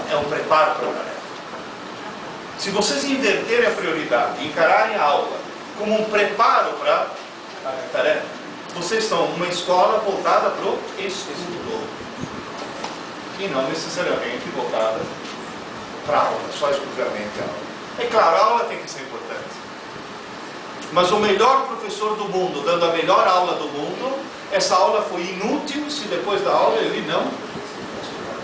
é um preparo para a tarefa. Se vocês inverterem a prioridade e encararem a aula como um preparo para a tarefa, vocês são uma escola voltada para o estudo e não necessariamente voltada para a aula, só exclusivamente a aula. É claro, a aula tem que ser importante, mas o melhor professor do mundo, dando a melhor aula do mundo, essa aula foi inútil se depois da aula ele não estudar.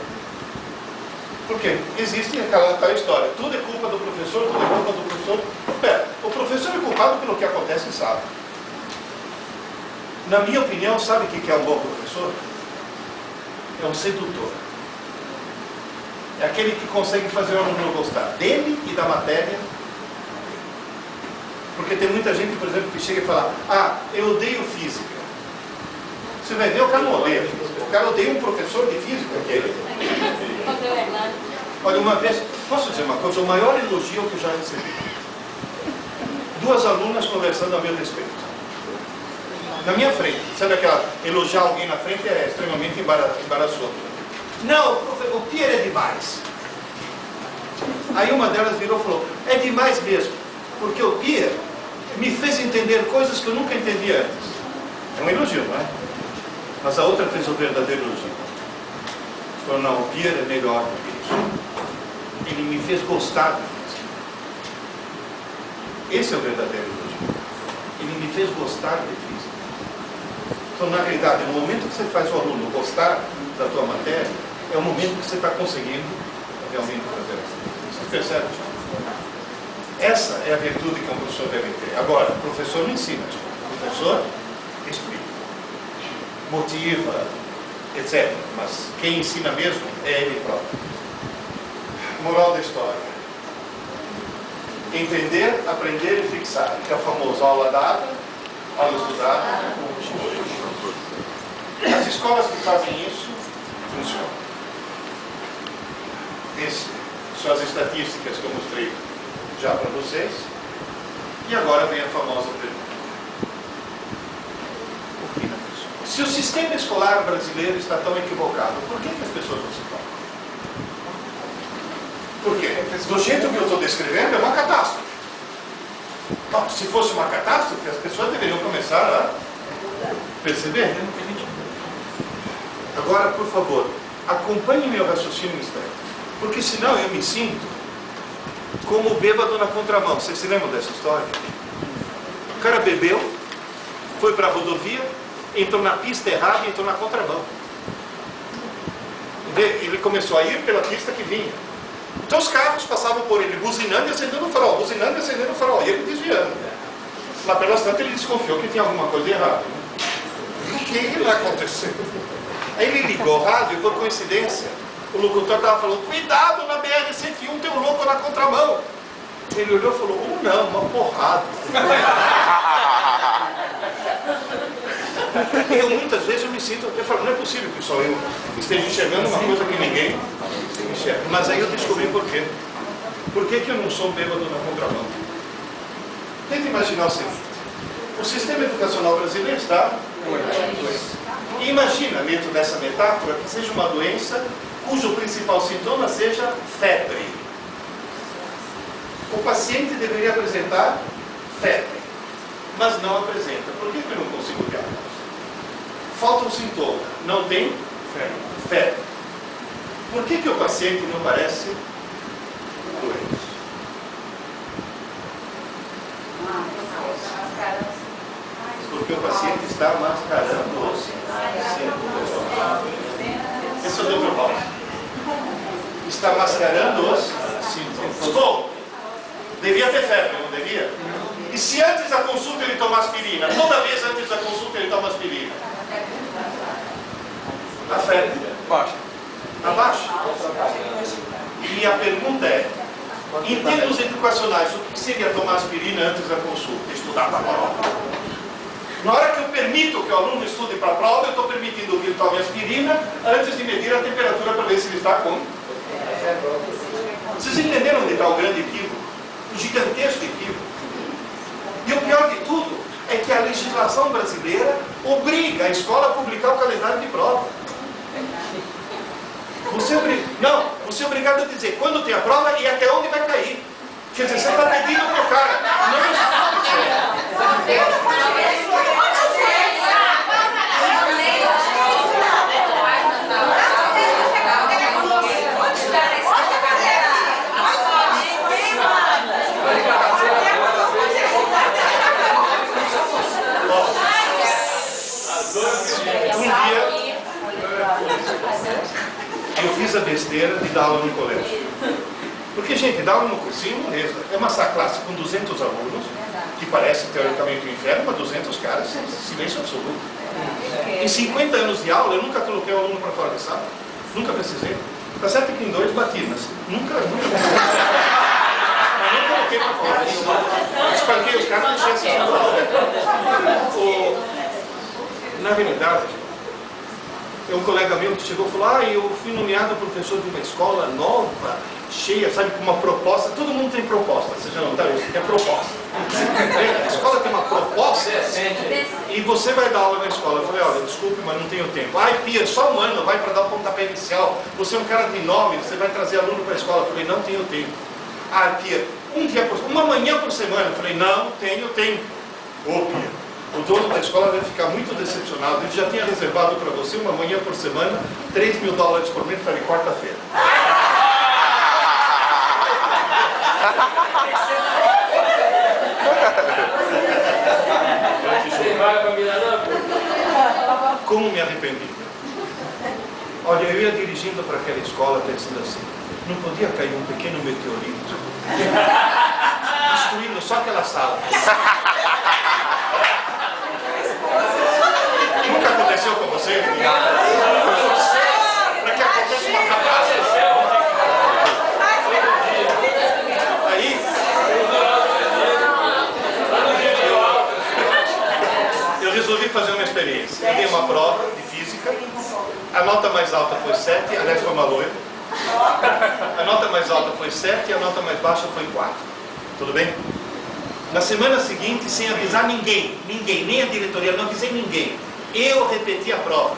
Por quê? Existe aquela história, tudo é culpa do professor, tudo é culpa do professor. Pera, o professor é culpado pelo que acontece em sala. Na minha opinião, sabe o que é um bom professor? É um sedutor. É aquele que consegue fazer o aluno gostar dele e da matéria. Porque tem muita gente, por exemplo, que chega e fala: ah, eu odeio física. Você vai ver, o cara não odeia física. O cara odeia um professor de física. Olha, uma vez, posso dizer uma coisa? O maior elogio que eu já recebi. Duas alunas conversando a meu respeito. Na minha frente. Sabe aquela, elogiar alguém na frente é extremamente embaraçoso. Não, o Pierre é demais. Aí uma delas virou e falou: é demais mesmo, porque o Pierre me fez entender coisas que eu nunca entendi antes. É um elogio, não é? Mas a outra fez o verdadeiro elogio. Falou: não, o Pierre é melhor do que isso. Ele me fez gostar de física. Esse é o verdadeiro elogio. Ele me fez gostar de física. Então, na realidade, no momento que você faz o aluno gostar da tua matéria, é o momento que você está conseguindo realmente fazer isso. Você percebe? Essa é a virtude que um professor deve ter. Agora, o professor não ensina, o professor explica, motiva, etc. Mas quem ensina mesmo é ele próprio. Moral da história: entender, aprender e fixar, que é a famosa aula dada, aula estudada. As escolas que fazem isso funcionam. Essas são as estatísticas que eu mostrei já para vocês. E agora vem a famosa pergunta: por que não funciona? Se o sistema escolar brasileiro está tão equivocado, por que as pessoas não se tocam? Por quê? Do jeito que eu estou descrevendo, é uma catástrofe. Bom, se fosse uma catástrofe, as pessoas deveriam começar a perceber. Agora, por favor, acompanhe meu raciocínio no instante, porque senão eu me sinto como o bêbado na contramão. Vocês se lembram dessa história? O cara bebeu, foi para a rodovia, entrou na pista errada e entrou na contramão. Ele começou a ir pela pista que vinha. Então os carros passavam por ele buzinando e acendendo o farol, buzinando e acendendo o farol, e ele desviando. Lá pelas tantas ele desconfiou que tinha alguma coisa errada. O que está acontecendo? Aí ele ligou o rádio e, por coincidência, o locutor estava falando: cuidado, na BR-101 tem um louco na contramão. Ele olhou e falou: não, uma porrada. Eu muitas vezes eu me sinto, eu falo: não é possível que só eu esteja enxergando uma coisa que ninguém enxerga. Mas aí eu descobri por quê. Por que eu não sou bêbado na contramão? Tenta imaginar o seguinte: o sistema educacional brasileiro está... Imagina, dentro dessa metáfora, que seja uma doença cujo principal sintoma seja febre. O paciente deveria apresentar febre, mas não apresenta. Por que eu não consigo diagnosticar? Falta um sintoma, não tem febre. Por que o paciente não parece doente? Porque o paciente está mascarando os sintomas. Esse é o Dr. Paulo. Está mascarando os sintomas. Bom, devia ter febre, não devia? E se antes da consulta ele toma aspirina, toda vez antes da consulta ele toma aspirina, a febre baixa. Abaixa. E a pergunta é: em termos educacionais, o que seria tomar aspirina antes da consulta? Estudar para a prova. Na hora que eu permito que o aluno estude para a prova, eu estou permitindo que ele tome aspirina antes de medir a temperatura para ver se ele está com. Vocês entenderam onde está o grande equívoco? O gigantesco equívoco. E o pior de tudo é que a legislação brasileira obriga a escola a publicar o calendário de prova. Você é obrigado a dizer quando tem a prova e até onde vai cair. Quer dizer, você está pedindo para o cara. Eu fiz a besteira de dar aula no colégio. Porque, gente, dar aula no cursinho, beleza. É uma classe com 200 alunos, que parece teoricamente um inferno, mas 200 caras, silêncio absoluto. Em 50 anos de aula, eu nunca coloquei o aluno para fora da sala. Nunca precisei. Tá certo que em 2 bati, mas nunca precisei. Mas não coloquei para fora. Espanquei os caras, deixei assim. Na realidade, um colega meu que chegou e falou: eu fui nomeado professor de uma escola nova, cheia, sabe, com uma proposta. Todo mundo tem proposta, você já notaram isso? É proposta. A escola tem uma proposta e você vai dar aula na escola. Eu falei: olha, desculpe, mas não tenho tempo. Pia, só um ano, vai para dar o pontapé inicial. Você é um cara de nome, você vai trazer aluno para a escola. Eu falei: não tenho tempo. Pia, uma manhã por semana. Eu falei: não tenho tempo. Pia, o dono da escola vai ficar muito decepcionado. Ele já tinha reservado para você uma manhã por semana, $3.000 por mês, para quarta-feira. Como me arrependi. Olha, eu ia dirigindo para aquela escola pensando assim: não podia cair um pequeno meteorito destruindo só aquela sala. Nunca aconteceu com você? Para que aconteça uma catástrofe. Aí, eu resolvi fazer uma experiência. Eu dei uma prova de física. A nota mais alta foi 7, aliás foi uma loira. A nota mais alta foi 7 e a nota mais baixa foi 4. Tudo bem? Na semana seguinte, sem avisar ninguém, nem a diretoria, não avisei ninguém, eu repeti a prova.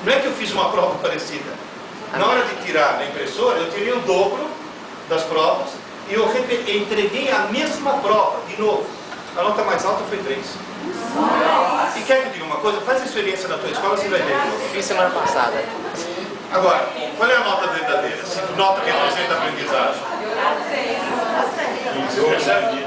Não é que eu fiz uma prova parecida. Na hora de tirar na impressora, eu tirei o dobro das provas e eu entreguei a mesma prova, de novo. A nota mais alta foi 3. E quer que eu diga uma coisa? Faz a experiência na tua escola, você vai ver. Fiz semana passada. Agora, qual é a nota verdadeira? Se nota representa a aprendizagem. Você percebe?